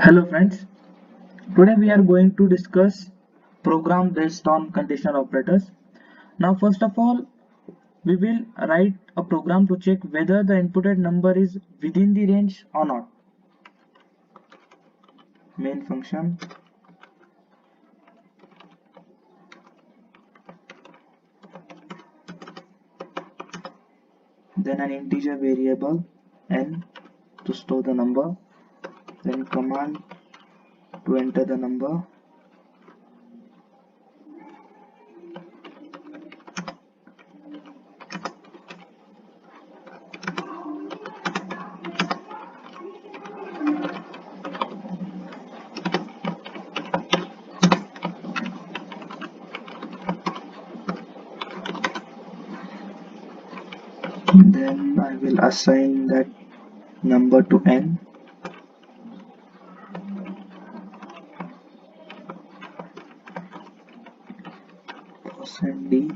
Hello friends, today we are going to discuss program based on conditional operators. Now first of all, we will write a program to check whether the inputted number is within the range or not. Main function, then an integer variable n to store the number, then command to enter the number, then I will assign that number to n, %d,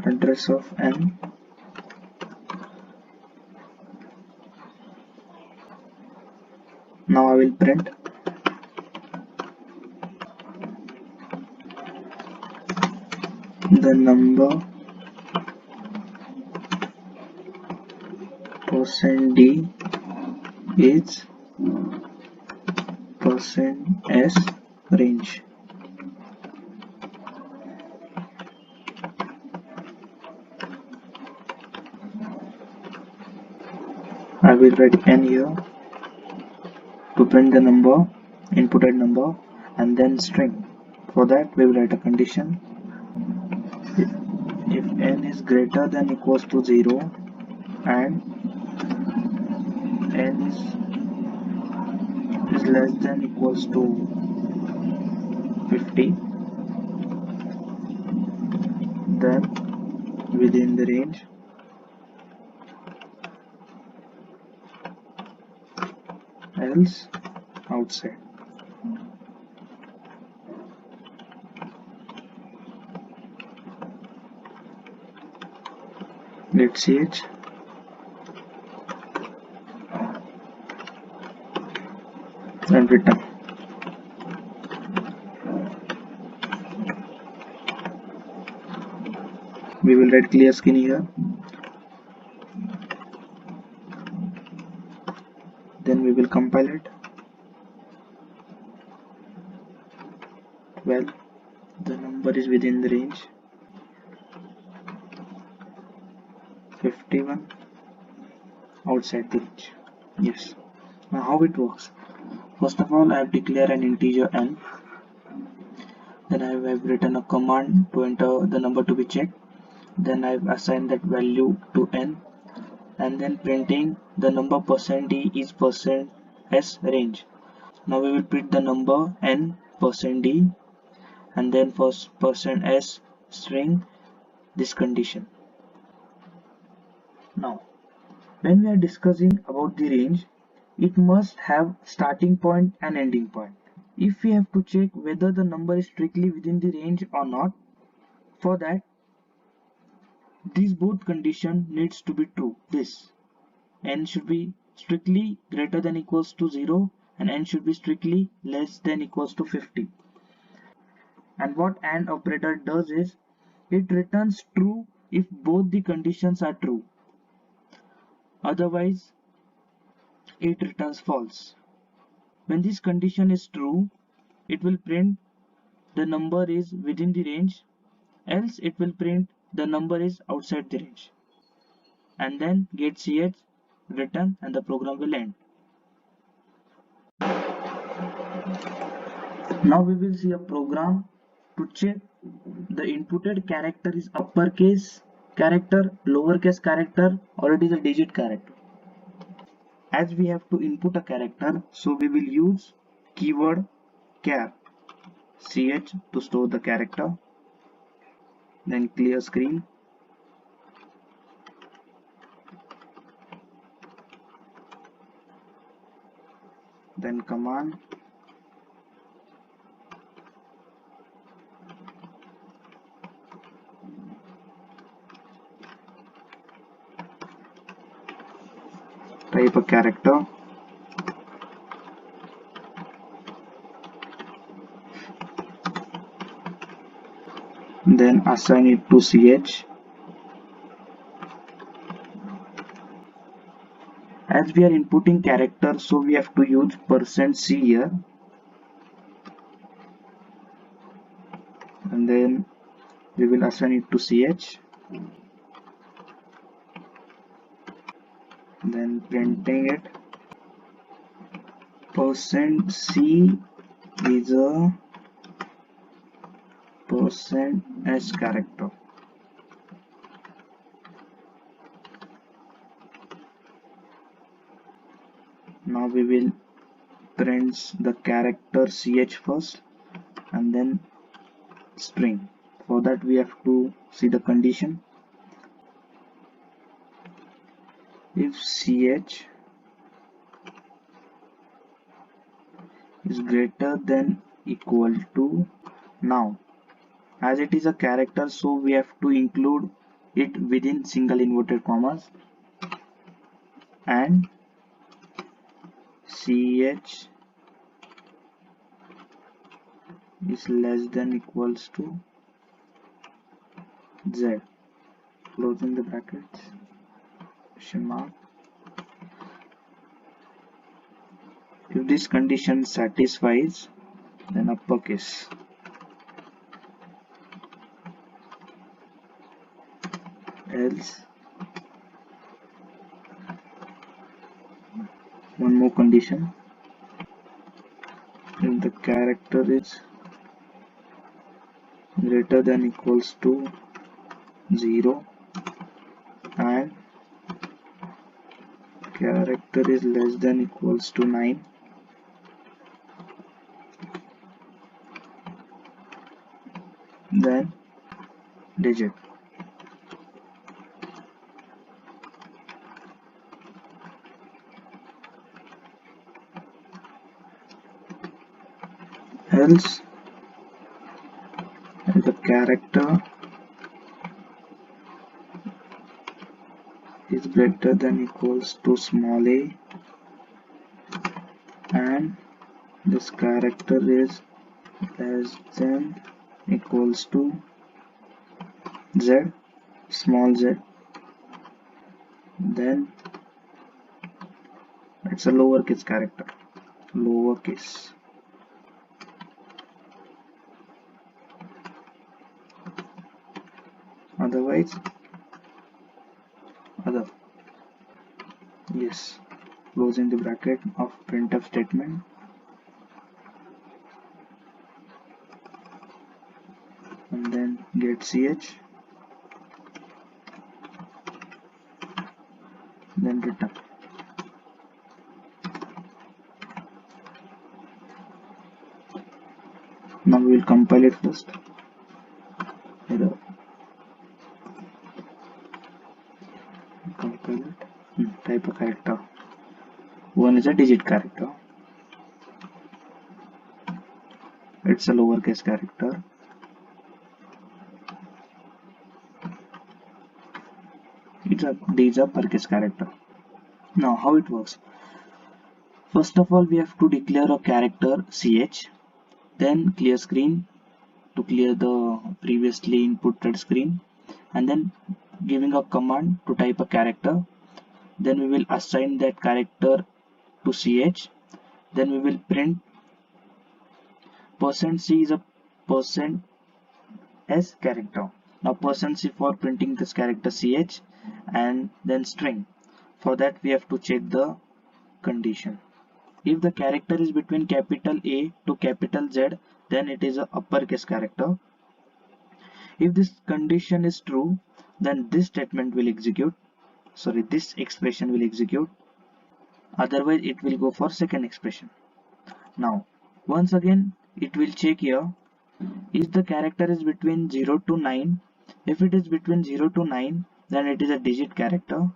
address of n, now I will print the number %d is %s range. I will write n here to print the number, inputted number, and then string. For that we will write a condition. If n is greater than equals to 0 and n is less than equals to 50, then within the range, else outside. Let's see it. And return. We will write clear skin here. Then we will compile it. Well, the number is within the range. 51 outside the range. Yes. Now how it works? First of all, I have declared an integer n. Then I have written a command to enter the number to be checked. Then I have assigned that value to n, and then printing the number %d is %s range. Now we will print the number n %d, and then for %s string this condition. Now when we are discussing about the range, it must have starting point and ending point. If we have to check whether the number is strictly within the range or not, for that these both condition needs to be true. This n should be strictly greater than equals to 0 and n should be strictly less than equals to 50. And what AND operator does is it returns true if both the conditions are true. Otherwise it returns false. When this condition is true, it will print the number is within the range, else it will print the number is outside the range, and then get ch, return, and the program will end. Now we will see a program to check the inputted character is uppercase character, lowercase character, or it is a digit character. As we have to input a character, so we will use keyword char ch to store the character. Then clear screen. Then command type a character, then assign it to ch. As we are inputting characters, so we have to use %c here, and then we will assign it to ch, then printing it. %c is a %s character. Now we will print the character ch first and then string. For that we have to see the condition. If ch is greater than equal to, now as it is a character, so we have to include it within single inverted commas, and ch is less than equals to z, closing the brackets, question mark. If this condition satisfies, then uppercase, else one more condition, if the character is greater than equals to 0 and character is less than equals to 9, then digit. Else if the character is greater than equals to small a and this character is less than equals to z, small z, then it's a lowercase character, lowercase. Otherwise other. Yes, closing the bracket of printf statement, and then get ch, then return. Now we will compile it first. Error. Compile it. Type a character. One is a digit character. It's a lowercase character. These are uppercase character. Now how it works? First of all, we have to declare a character ch, then clear screen to clear the previously inputted screen, and then giving a command to type a character. Then we will assign that character to ch. Then we will print %c is a %s character. Now %c for printing this character ch, and then string. For that we have to check the condition. If the character is between capital A to capital Z, then it is a uppercase character. If this condition is true, then this statement will execute. Sorry, this expression will execute. Otherwise, it will go for second expression. Now, once again, it will check here if the character is between 0 to 9. If it is between 0 to 9, then it is a digit character.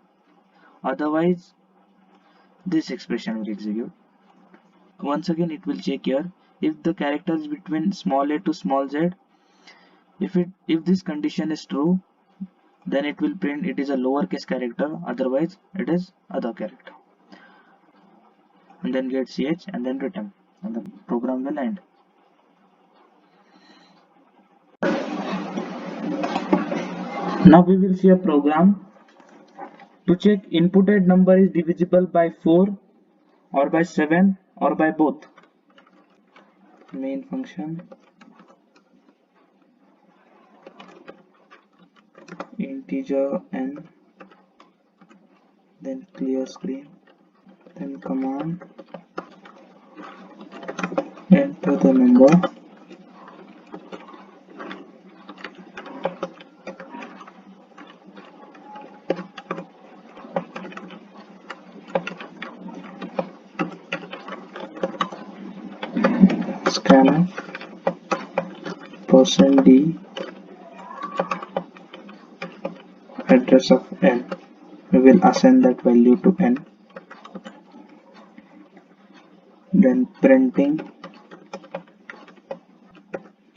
Otherwise, this expression will execute. Once again, it will check here if the character is between small a to small z. If this condition is true, then it will print it is a lowercase character. Otherwise, it is other character. And then get ch and then return, and the program will end. Now we will see a program to check inputted number is divisible by 4 or by 7 or by both. Main function integer n, then clear screen, then command enter the number, scanner %d address of n. We will assign that value to n, then printing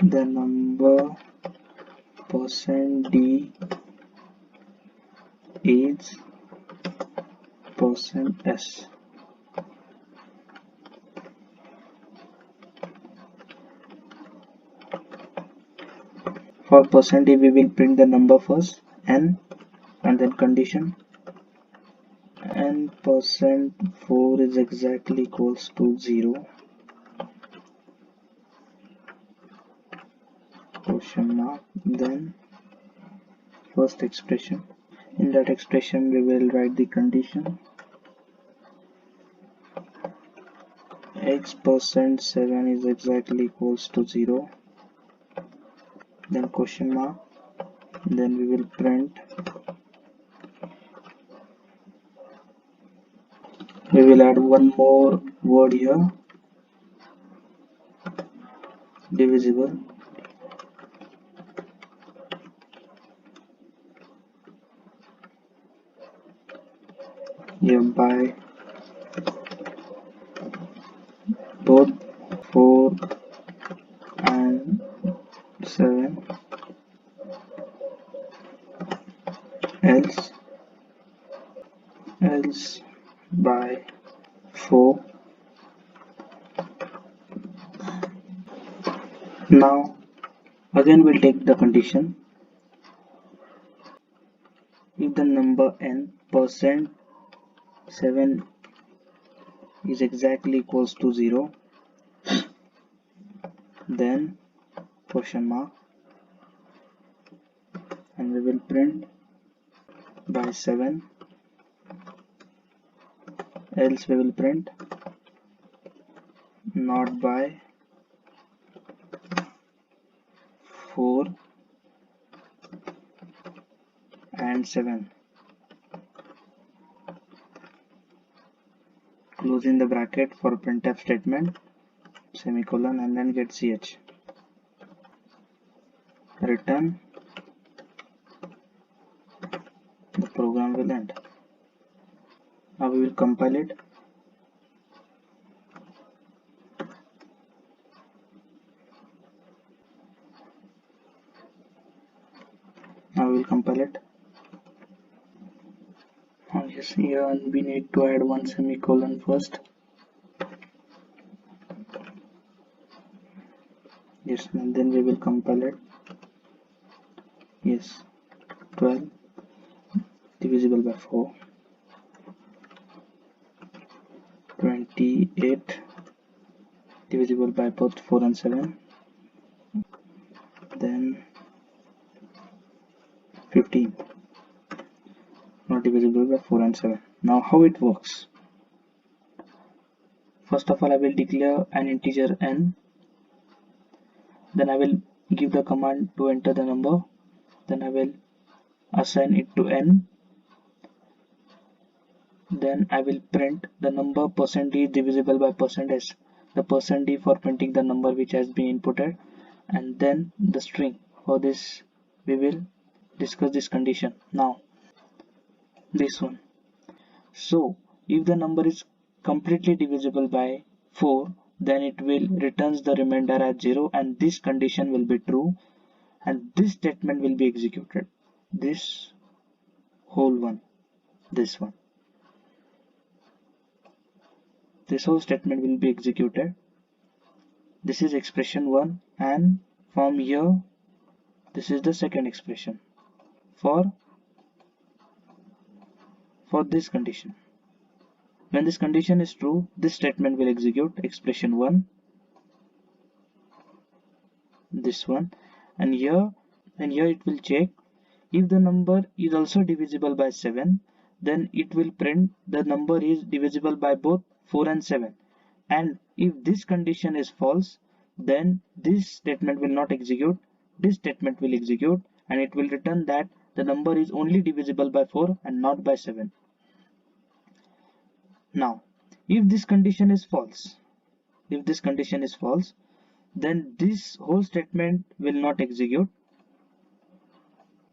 the number %d is %s. For %d we will print the number first, n, and then condition n %4 is exactly equals to 0, question mark, then first expression. In that expression we will write the condition x %7 is exactly equals to 0, then question mark, then we will print, we will add one more word here, divisible, here by both 4 and 7, else by 4. Now again we'll take the condition. If the number n %7 is exactly equals to 0, then question mark, and we will print by 7, else we will print not by 4 and 7, closing the bracket for printf statement, semicolon, and then get ch, return, the program will end. Now we will compile it. Now we will compile it. Yes, here we need to add one semicolon first. Yes, and then we will compile it. Yes, 12 divisible by 4, 28 divisible by both 4 and 7, then 15 not divisible by 4 and 7. Now how it works? First of all, I will declare an integer n, then I will give the command to enter the number, then I will assign it to n, then I will print the number %d divisible by %s, the %d for printing the number which has been inputted, and then the string. For this we will discuss this condition now, this one. So if the number is completely divisible by 4, then it will returns the remainder as 0, and this condition will be true, and this statement will be executed, this whole one, this one, this whole statement will be executed. This is expression 1, and from here this is the second expression. for this condition. When this condition is true, this statement will execute expression 1, this one, and here it will check if the number is also divisible by 7, then it will print the number is divisible by both 4 and 7. And if this condition is false, then this statement will not execute, this statement will execute, and it will return that the number is only divisible by 4 and not by 7. Now, if this condition is false, then this whole statement will not execute,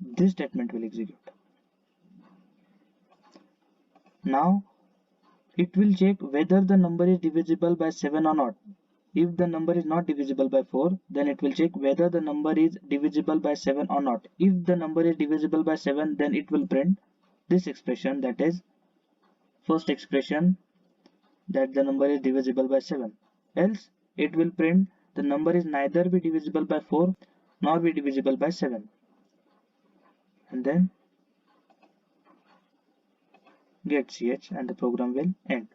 this statement will execute. Now it will check whether the number is divisible by 7 or not. If the number is not divisible by 4, then it will check whether the number is divisible by 7 or not. If the number is divisible by 7, then it will print this expression, that is first expression, that the number is divisible by 7. Else it will print the number is neither be divisible by 4 nor be divisible by 7. And then get ch and the program will end.